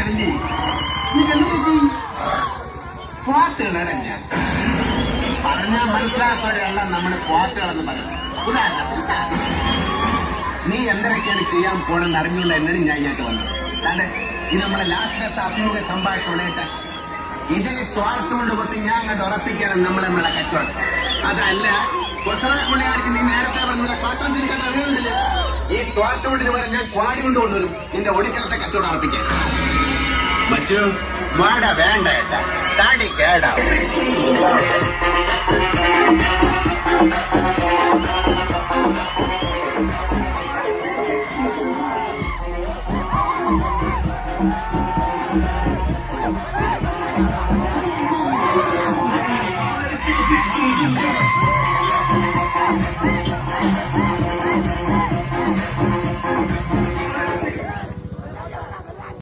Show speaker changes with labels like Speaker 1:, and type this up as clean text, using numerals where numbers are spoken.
Speaker 1: അറിഞ്ഞി പോത്തുകളല്ല പറഞ്ഞാൽ മനസ്സിലാക്കാതെല്ലാം നമ്മുടെ പോത്തുകളെന്ന് പറയുന്നത്. ഉദാഹരണത്തിന് നീ എന്തൊക്കെയാണ് ചെയ്യാൻ പോണെന്ന് അറിഞ്ഞുകൊണ്ട് എന്നാണ് ഞാൻ ഇങ്ങോട്ട് വന്നത്. അതെ, ഇത് നമ്മളെ ലാസ്റ്റിലത്തെ അഭിമുഖ സംഭാഷണമായിട്ട് ഇതിൽ തോർത്തുകൊണ്ട് കൊത്തി ഞാൻ അങ്ങോട്ട് ഉറപ്പിക്കണം നമ്മളെ കച്ചവടം. അതല്ല കൊസറക്കുണി അടിച്ച് നീ നേരത്തെ പറഞ്ഞ പാത്രം തിരിക്കാൻ അറിയുന്നില്ല. ഈ തോർത്തുകൊണ്ടിന് വരെ ഞാൻ ക്വാടി കൊണ്ട് കൊണ്ടുവരും നിന്റെ ഒടിക്കലത്തെ കച്ചവടം ഉറപ്പിക്കാൻ. മച്ചു മാട വേണ്ട ഏട്ടാ, താടി കേടാ.
Speaker 2: Let's